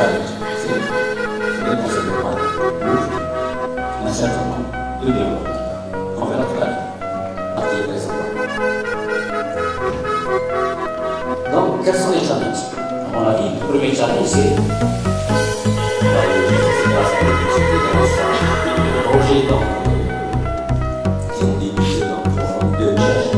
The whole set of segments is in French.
challenge, c'est les conseils de droite pour un certain nombre de développement qu'on verra tout à l'heure. Donc, quels sont les challenges? À mon avis, le premier challenge, c'est le projet qui ont débuté dans le programme de recherche.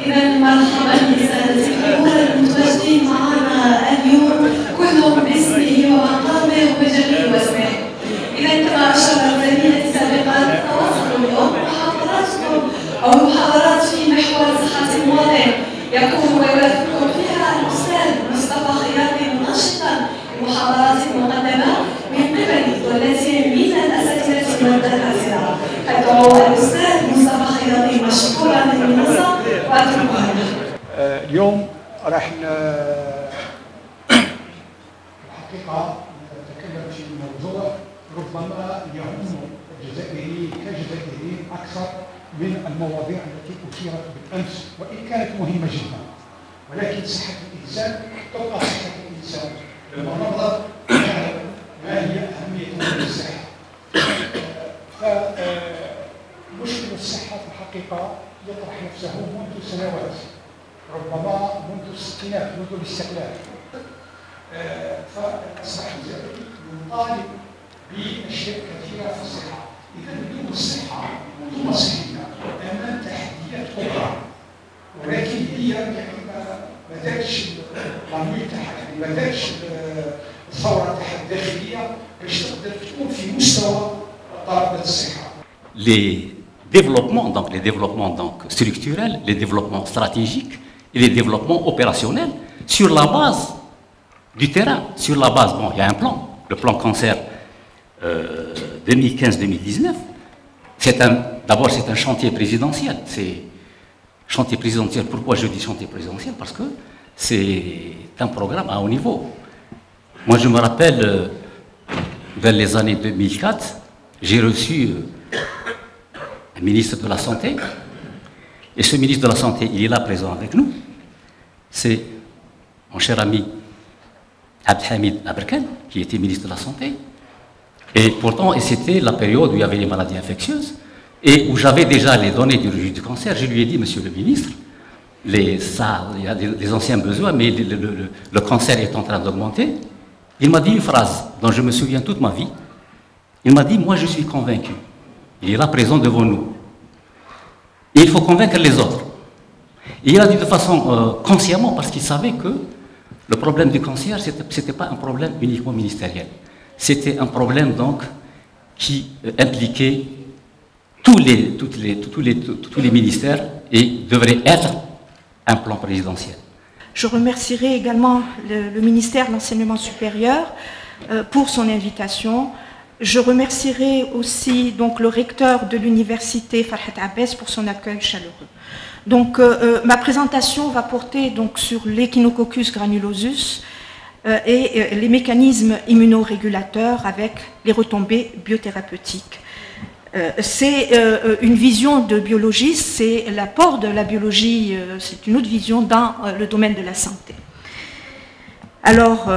إذا مرحبا بسادتكم المتواجدين معنا اليوم كلهم باسمه ومقامه وبجميع واسمه. إذا كما أشار الزميلة سابقا تواصلوا اليوم محاضراتكم أو محاضرات في محور صحة المواطن يكون ويرافقكم فيها الأستاذ مصطفى خياطي منشطا لمحاضرات مقدمة من قبل والتي من الأساتذة والدكاترة. أدعو الأستاذ مصطفى خياطي مشكورا للمنصة وأتركها له. اليوم راح الحقيقة نتكلم في موضوع ربما يهم الجزائريين كجزائريين أكثر من المواضيع التي أثيرت بالأمس وإن كانت مهمة جدا، ولكن صحة الإنسان تبقى صحة الإنسان لما ننظر ما هي أهمية الصحة. فمشكل الصحة في الحقيقة يطرح نفسه منذ سنوات، ربما منذ الستينات، منذ الاستقلال. فأصبح الجزائري يطالب بأشياء كثيرة في الصحة. إذا بدون الصحة منظومة صحية أمام تحديات كبرى، ولكن هي يعني ما دارتش العملية تاعها، يعني ما دارتش الثورة تاعها الداخلية باش تقدر تكون في مستوى طلبة الصحة. Donc les développements donc, structurels, les développements stratégiques et les développements opérationnels sur la base du terrain, sur la base, bon, il y a un plan, le plan cancer 2015-2019, d'abord c'est un chantier présidentiel, chantier présidentiel, pourquoi je dis chantier présidentiel? Parce que c'est un programme à haut niveau. Moi je me rappelle, vers les années 2004, j'ai reçu un ministre de la Santé, et ce ministre de la Santé, il est là présent avec nous, c'est mon cher ami Abdelhamid Aberkan, qui était ministre de la Santé, et pourtant, c'était la période où il y avait les maladies infectieuses, et où j'avais déjà les données du registre du cancer. Je lui ai dit, monsieur le ministre, il y a des anciens besoins, mais le cancer est en train d'augmenter. Il m'a dit une phrase dont je me souviens toute ma vie. Il m'a dit, moi je suis convaincu. Il est là présent devant nous. Et il faut convaincre les autres. Et il a dit de façon consciemment, parce qu'il savait que le problème du cancer, ce n'était pas un problème uniquement ministériel. C'était un problème donc qui impliquait tous les ministères et devrait être un plan présidentiel. Je remercierai également le ministère de l'Enseignement supérieur pour son invitation. Je remercierai aussi donc, le recteur de l'université Farhat Abbès pour son accueil chaleureux. Donc, ma présentation va porter donc, sur l'Echinococcus granulosus et les mécanismes immunorégulateurs avec les retombées biothérapeutiques. C'est une vision de biologie, c'est l'apport de la biologie, c'est une autre vision dans le domaine de la santé. Alors,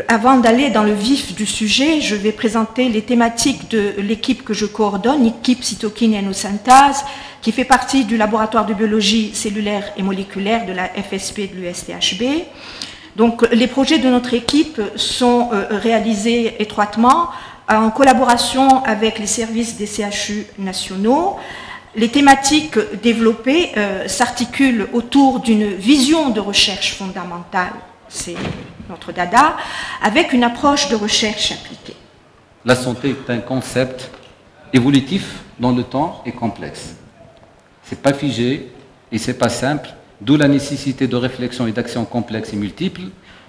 avant d'aller dans le vif du sujet, je vais présenter les thématiques de l'équipe que je coordonne, l'équipe cytokine et nanosynthase, qui fait partie du laboratoire de biologie cellulaire et moléculaire de la FSP de l'USTHB. Donc, les projets de notre équipe sont réalisés étroitement en collaboration avec les services des CHU nationaux. Les thématiques développées s'articulent autour d'une vision de recherche fondamentale, c'est notre dada, avec une approche de recherche appliquée. La santé est un concept évolutif dans le temps et complexe. c'est pas figé et c'est pas simple, d'où la nécessité de réflexion et d'action complexes et multiples.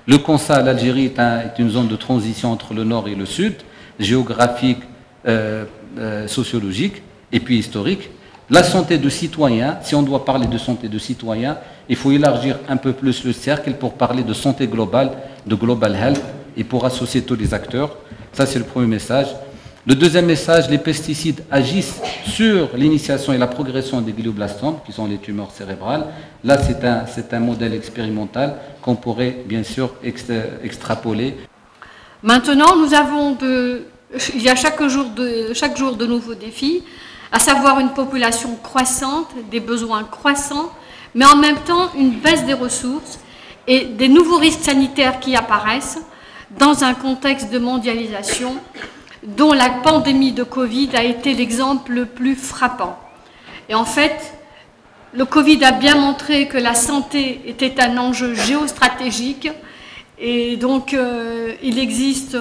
Le constat, l'Algérie est une zone de transition entre le nord et le sud, géographique, sociologique et puis historique. La santé de citoyens, si on doit parler de santé de citoyens, il faut élargir un peu plus le cercle pour parler de santé globale, de global health, et pour associer tous les acteurs. Ça, c'est le premier message. Le deuxième message, les pesticides agissent sur l'initiation et la progression des glioblastomes, qui sont les tumeurs cérébrales. Là, c'est un modèle expérimental qu'on pourrait bien sûr extrapoler. Maintenant, il y a chaque jour de nouveaux défis, à savoir une population croissante, des besoins croissants, mais en même temps une baisse des ressources et des nouveaux risques sanitaires qui apparaissent dans un contexte de mondialisation dont la pandémie de Covid a été l'exemple le plus frappant. Et en fait, le Covid a bien montré que la santé était un enjeu géostratégique et donc il existe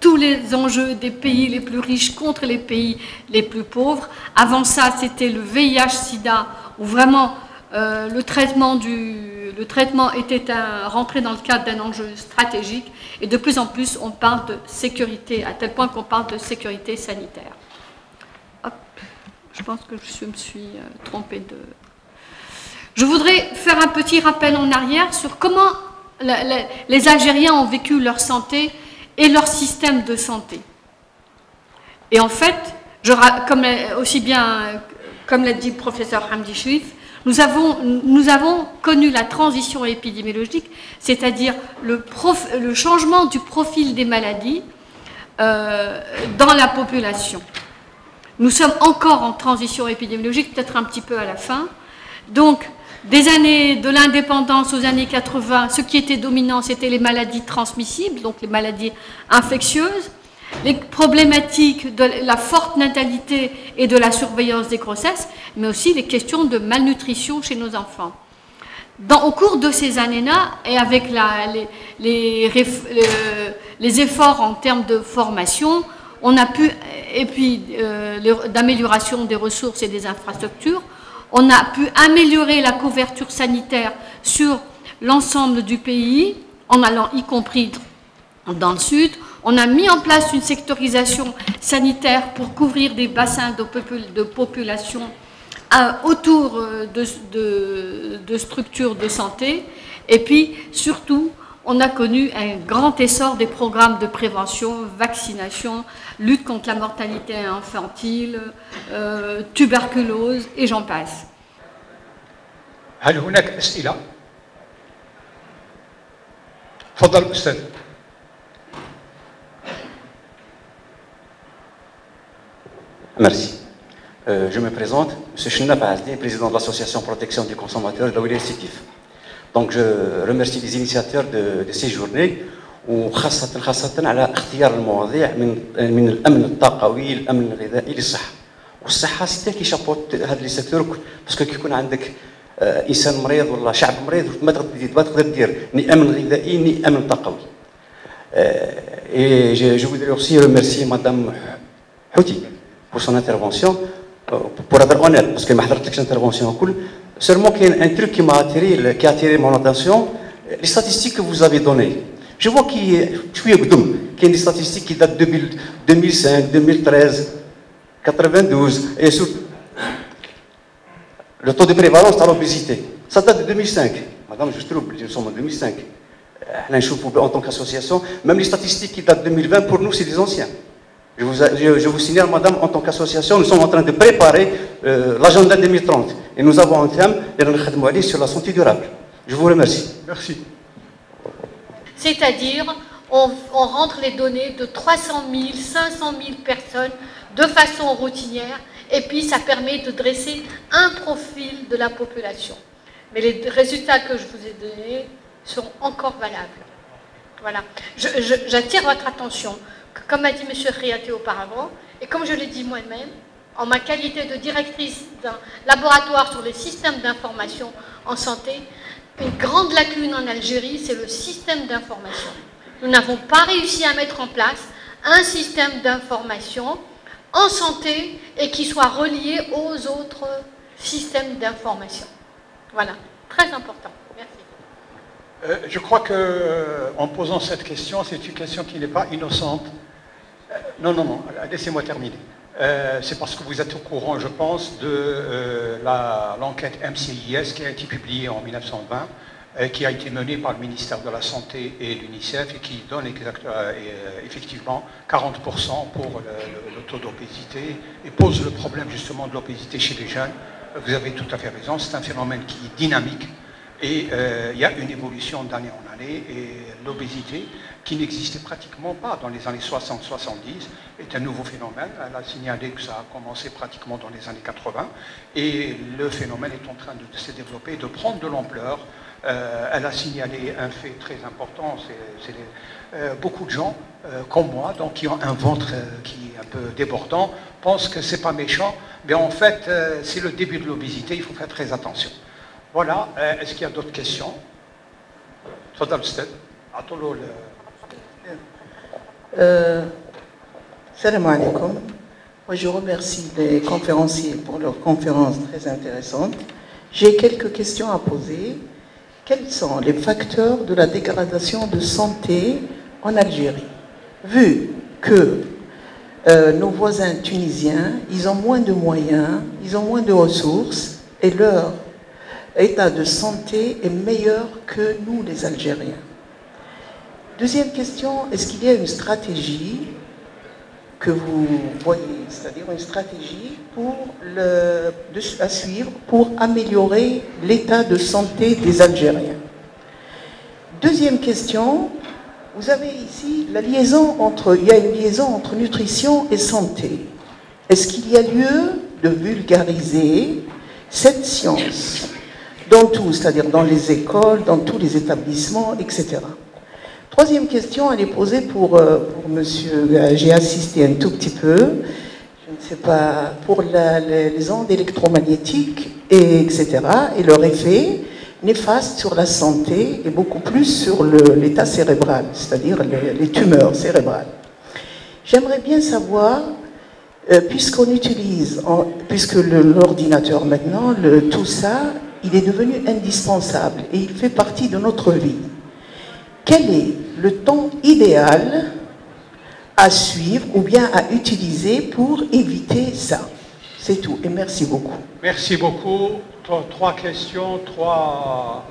tous les enjeux des pays les plus riches contre les pays les plus pauvres. Avant ça, c'était le VIH-Sida où vraiment le traitement était rentré dans le cadre d'un enjeu stratégique et de plus en plus on parle de sécurité, à tel point qu'on parle de sécurité sanitaire. Hop, je pense que je me suis trompée de... Je voudrais faire un petit rappel en arrière sur comment les Algériens ont vécu leur santé et leur système de santé. Et en fait, comme l'a dit le professeur Hamdi Chérif, nous avons connu la transition épidémiologique, c'est-à-dire le changement du profil des maladies dans la population. Nous sommes encore en transition épidémiologique, peut-être un petit peu à la fin. Donc, des années de l'indépendance aux années 80, ce qui était dominant, c'était les maladies transmissibles, donc les maladies infectieuses, les problématiques de la forte natalité et de la surveillance des grossesses, mais aussi les questions de malnutrition chez nos enfants. Au cours de ces années-là, et avec les efforts en termes de formation, on a pu, et puis d'amélioration des ressources et des infrastructures, on a pu améliorer la couverture sanitaire sur l'ensemble du pays, en allant y compris dans le sud. On a mis en place une sectorisation sanitaire pour couvrir des bassins de population autour de structures de santé. Et puis, surtout, on a connu un grand essor des programmes de prévention, vaccination, lutte contre la mortalité infantile, tuberculose, et j'en passe. هل هناك أسئلة؟ تفضل أستاذ. Merci. Je me présente, M. Chenab Azli, président de l'association Protection du Consommateur de Wilaya Sétif. Donc je remercie les initiateurs de ces journées وخاصة على اختيار المواضيع من الأمن الطاقوي الأمن الغذائي للصحة. والصحة سيتي كي شابوت هذا لي سيكتور باسكو كيكون عندك إنسان مريض ولا شعب مريض ما تقدر دير ني أمن غذائي ني أمن طاقوي. Et je voudrais aussi remercier Madame Houti pour son intervention, pour être honnête, parce que je n'ai pas fait l'intervention. Seulement qu'il y a un truc qui a attiré mon attention, les statistiques que vous avez données. Je vois qu'il y a des statistiques qui datent de 2005, 2013, 92, et sur le taux de prévalence de l'obésité. Ça date de 2005. Madame, je trouve, nous sommes en 2005. En tant qu'association, même les statistiques qui datent de 2020, pour nous, c'est des anciens. Je vous signale, madame, en tant qu'association, nous sommes en train de préparer l'agenda 2030. Et nous avons un thème sur la santé durable. Je vous remercie. Merci. C'est-à-dire, on rentre les données de 300 000, 500 000 personnes de façon routinière, et puis ça permet de dresser un profil de la population. Mais les résultats que je vous ai donnés seront encore valables. Voilà. J'attire votre attention, comme a dit M. Riaté auparavant, et comme je l'ai dit moi-même, en ma qualité de directrice d'un laboratoire sur les systèmes d'information en santé, une grande lacune en Algérie, c'est le système d'information. Nous n'avons pas réussi à mettre en place un système d'information en santé et qui soit relié aux autres système d'information. Voilà, très important. Merci. Je crois qu'en posant cette question, c'est une question qui n'est pas innocente. Non, laissez-moi terminer. C'est parce que vous êtes au courant, je pense, de l'enquête MCIS qui a été publiée en 1920, qui a été menée par le ministère de la Santé et l'UNICEF et qui donne effectivement 40% pour le taux d'obésité et pose le problème justement de l'obésité chez les jeunes. Vous avez tout à fait raison, c'est un phénomène qui est dynamique et il y a une évolution d'année en année et l'obésité qui n'existait pratiquement pas dans les années 60-70 est un nouveau phénomène. Elle a signalé que ça a commencé pratiquement dans les années 80 et le phénomène est en train de se développer, de prendre de l'ampleur. Elle a signalé un fait très important, beaucoup de gens comme moi, donc qui ont un ventre qui est un peu débordant, pensent que c'est pas méchant, mais en fait c'est le début de l'obésité, il faut faire très attention. Voilà, est-ce qu'il y a d'autres questions? Salam alaikum. Moi, je remercie les conférenciers pour leur conférence très intéressante. J'ai quelques questions à poser. Quels sont les facteurs de la dégradation de santé en Algérie? Vu que nos voisins tunisiens, ils ont moins de moyens, ils ont moins de ressources et leur état de santé est meilleur que nous, les Algériens. Deuxième question, est-ce qu'il y a une stratégie que vous voyez, c'est-à-dire une stratégie à suivre pour améliorer l'état de santé des Algériens? Deuxième question, vous avez ici il y a une liaison entre nutrition et santé. Est-ce qu'il y a lieu de vulgariser cette science dans tout, c'est-à-dire dans les écoles, dans tous les établissements, etc. Troisième question, elle est posée pour monsieur, j'ai assisté un tout petit peu, je ne sais pas, pour les ondes électromagnétiques, etc., et leur effet néfaste sur la santé et beaucoup plus sur l'état cérébral, c'est-à-dire les tumeurs cérébrales. J'aimerais bien savoir, puisque l'ordinateur maintenant, tout ça, il est devenu indispensable et il fait partie de notre vie. Quel est le temps idéal à suivre ou bien à utiliser pour éviter ça? C'est tout et merci beaucoup. Merci beaucoup. Trois questions, trois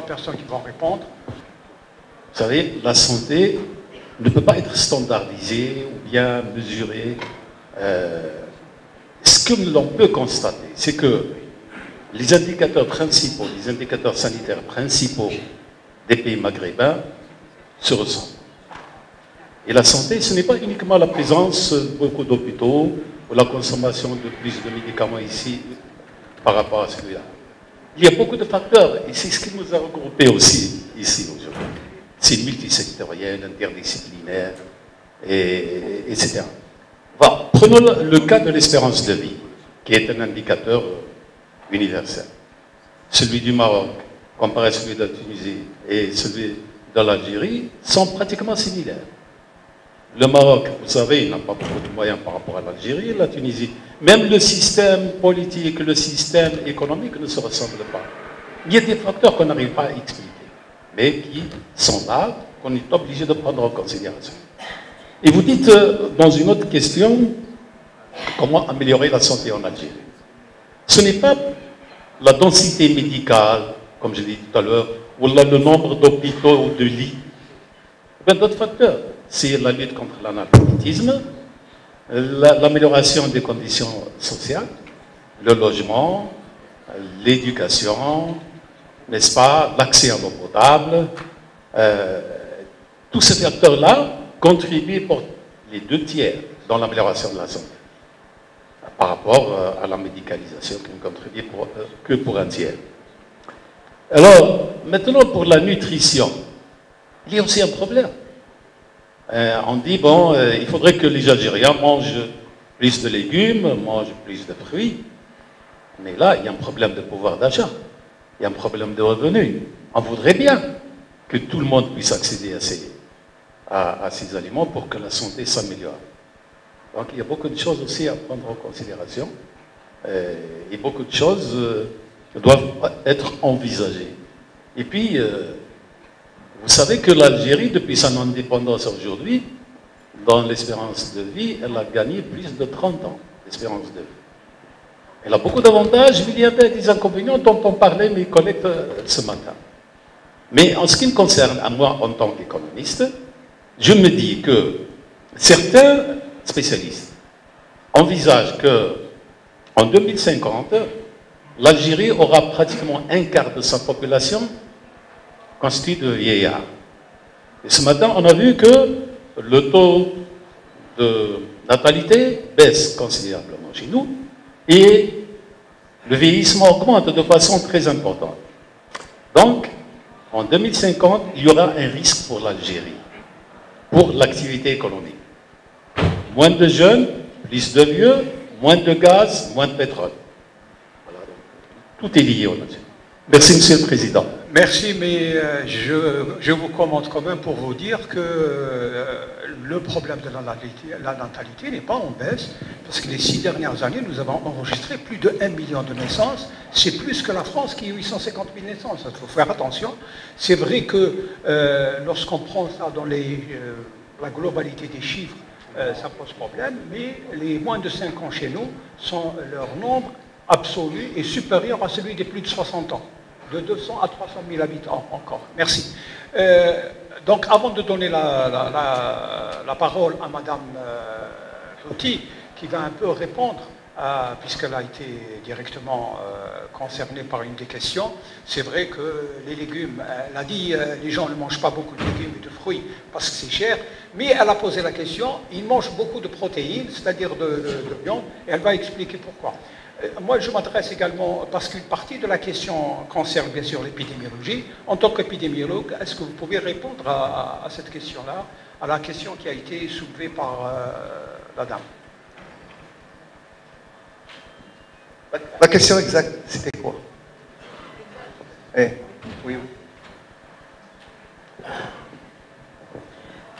personnes qui vont répondre. Vous savez, la santé ne peut pas être standardisée ou bien mesurée. Ce que l'on peut constater, c'est que les indicateurs principaux, les indicateurs sanitaires principaux des pays maghrébins se ressemblent. Et la santé, ce n'est pas uniquement la présence de beaucoup d'hôpitaux ou la consommation de plus de médicaments ici par rapport à celui-là. Il y a beaucoup de facteurs et c'est ce qui nous a regroupés aussi ici aujourd'hui. C'est multisectoriel, interdisciplinaire, etc. Bon, prenons le cas de l'espérance de vie, qui est un indicateur universel. Celui du Maroc, comparé à celui de la Tunisie et celui de l'Algérie, sont pratiquement similaires. Le Maroc, vous savez, n'a pas beaucoup de moyens par rapport à l'Algérie, la Tunisie. Même le système politique, le système économique ne se ressemblent pas. Il y a des facteurs qu'on n'arrive pas à expliquer, mais qui sont là, qu'on est obligé de prendre en considération. Et vous dites, dans une autre question, comment améliorer la santé en Algérie? Ce n'est pas la densité médicale, comme je l'ai dit tout à l'heure, ou le nombre d'hôpitaux ou de lits. Il y a d'autres facteurs. C'est la lutte contre l'analphabétisme, l'amélioration des conditions sociales, le logement, l'éducation, n'est-ce pas, l'accès à l'eau potable. Tous ces facteurs-là contribuent pour les 2/3 dans l'amélioration de la santé, par rapport à la médicalisation qui ne contribue que pour 1/3. Alors, maintenant pour la nutrition, il y a aussi un problème. On dit, bon, il faudrait que les Algériens mangent plus de légumes, mangent plus de fruits. Mais là, il y a un problème de pouvoir d'achat. Il y a un problème de revenus. On voudrait bien que tout le monde puisse accéder à ces aliments pour que la santé s'améliore. Donc, il y a beaucoup de choses aussi à prendre en considération. Et beaucoup de choses doivent être envisagées. Et puis, vous savez que l'Algérie, depuis son indépendance aujourd'hui, dans l'espérance de vie, elle a gagné plus de 30 ans d'espérance de vie. Elle a beaucoup d'avantages, mais il y a des inconvénients dont ont parlé mes collègues ce matin. Mais en ce qui me concerne, à moi en tant qu'économiste, je me dis que certains spécialistes envisagent qu'en 2050, l'Algérie aura pratiquement un quart de sa population constituée de vieillards. Et ce matin, on a vu que le taux de natalité baisse considérablement chez nous et le vieillissement augmente de façon très importante. Donc, en 2050, il y aura un risque pour l'Algérie, pour l'activité économique. Moins de jeunes, plus de vieux, moins de gaz, moins de pétrole. Voilà, donc, tout est lié au Algérie. Merci, Monsieur le Président. Merci, mais je vous commente quand même pour vous dire que le problème de la natalité n'est pas en baisse, parce que les 6 dernières années, nous avons enregistré plus de 1 million de naissances. C'est plus que la France qui a 850 000 naissances. Il faut faire attention. C'est vrai que lorsqu'on prend ça dans la globalité des chiffres, ça pose problème, mais les moins de 5 ans chez nous, leur nombre absolu est supérieur à celui des plus de 60 ans. De 200 à 300 000 habitants encore. Merci. Donc, avant de donner la parole à Madame Fouti, qui va un peu répondre, puisqu'elle a été directement concernée par une des questions, c'est vrai que les légumes, elle a dit, les gens ne mangent pas beaucoup de légumes et de fruits parce que c'est cher, mais elle a posé la question, ils mangent beaucoup de protéines, c'est-à-dire de viande, et elle va expliquer pourquoi. Moi, je m'adresse également, parce qu'une partie de la question concerne bien sûr l'épidémiologie. En tant qu'épidémiologue, est-ce que vous pouvez répondre à cette question-là, à la question qui a été soulevée par la dame? La question exacte, c'était quoi? Oui.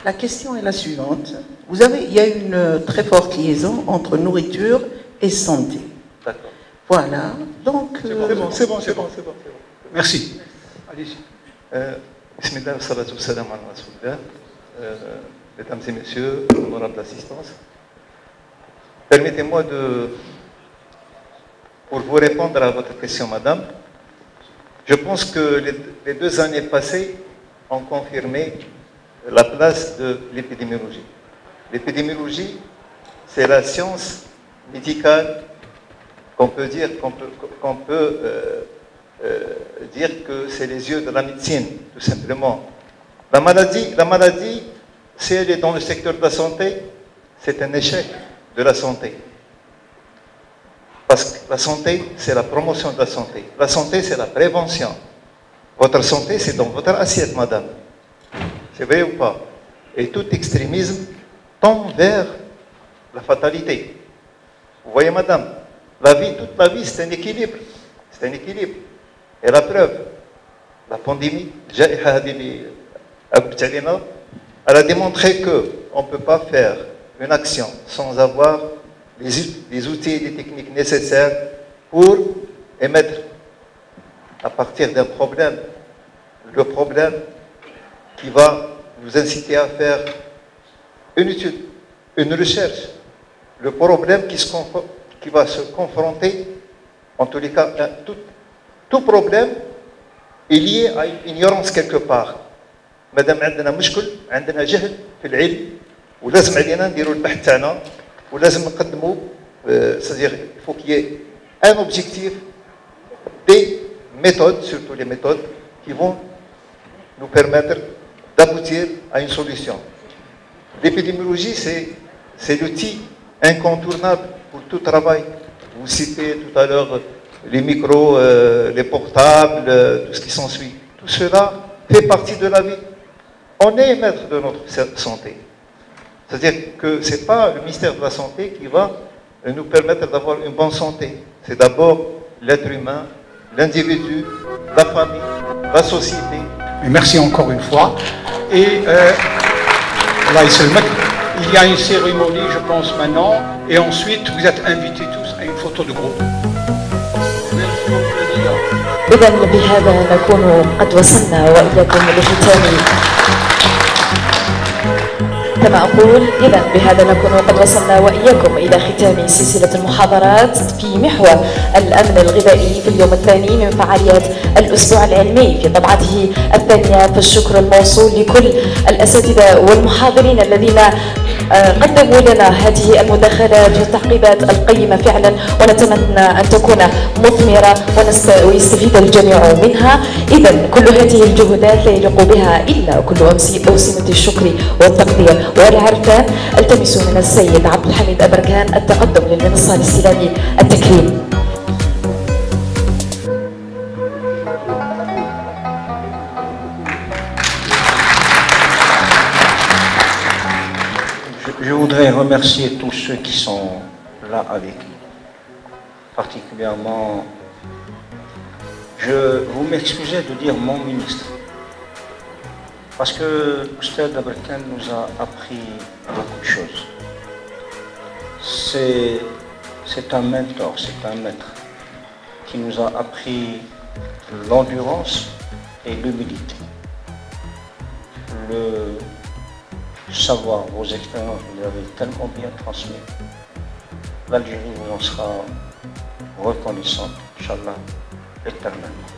La question est la suivante. Il y a une très forte liaison entre nourriture et santé. D'accord. Voilà, donc... C'est bon. Merci. Allez-y. Bismillah wa salatu wa salam ala rasulillah. Mesdames et messieurs, honorable assistance, permettez-moi pour vous répondre à votre question, madame, je pense que les 2 années passées ont confirmé la place de l'épidémiologie. L'épidémiologie, c'est la science médicale qu'on peut dire que c'est les yeux de la médecine, tout simplement. La maladie, si elle est dans le secteur de la santé, c'est un échec de la santé. Parce que la santé, c'est la promotion de la santé. La santé, c'est la prévention. Votre santé, c'est dans votre assiette, madame. C'est vrai ou pas? Et tout extrémisme tend vers la fatalité. Vous voyez, madame, toute la vie, c'est un équilibre. C'est un équilibre. Et la preuve, la pandémie, elle a démontré qu'on ne peut pas faire une action sans avoir les outils et les techniques nécessaires pour émettre, à partir d'un problème, le problème qui va nous inciter à faire une étude, une recherche. Le problème qui va se confronter, en tous les cas, tout problème est lié à une ignorance quelque part. Madame, عندنا مشكل, عندنا جهل في العلم, ولازم علينا نديروا البحث تاعنا, ولازم نقدموا, c'est-à-dire il faut qu'il y ait un objectif, des méthodes, surtout les méthodes qui vont nous permettre d'aboutir à une solution. L'épidémiologie, c'est l'outil incontournable pour tout travail. Vous citez tout à l'heure les micros, les portables, tout ce qui s'ensuit. Tout cela fait partie de la vie. On est maître de notre santé. C'est-à-dire que ce n'est pas le ministère de la Santé qui va nous permettre d'avoir une bonne santé. C'est d'abord l'être humain, l'individu, la famille, la société. Et merci encore une fois. Et il y a une cérémonie, je pense, maintenant. Et ensuite, vous êtes invités tous à une photo. photo de groupe. إذا بهذا نكون قد وصلنا وإياكم لختام كما أقول إذا بهذا نكون قد وصلنا وإياكم إلى ختام سلسلة المحاضرات في محور الأمن الغذائي في اليوم الثاني من فعاليات الأسبوع العلمي في طبعته الثانية. فالشكر الموصول لكل الأساتذة والمحاضرين الذين قدموا لنا هذه المداخلات والتعقيبات القيمة فعلا، ونتمنى أن تكون مثمرة ويستفيد الجميع منها. إذا كل هذه الجهودات لا يليق بها إلا كل أوسمة الشكر والتقدير والعرفان. التمس من السيد عبد الحميد أبركان التقدم للمنصة لاستلام التكريم. Je voudrais remercier tous ceux qui sont là avec nous. Particulièrement, vous m'excusez de dire mon ministre, parce que Oustad Aberkan nous a appris beaucoup de choses. C'est un mentor, c'est un maître qui nous a appris l'endurance et l'humilité. Le savoir, vos expériences, vous les avez tellement bien transmis. L'Algérie vous en sera reconnaissante, Inch'Allah, éternellement.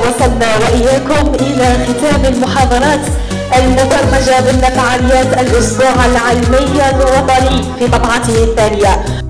وصلنا وإياكم إلى ختام المحاضرات المبرمجة ضمن فعاليات الأسبوع العلمي الوطني في طبعته الثانية.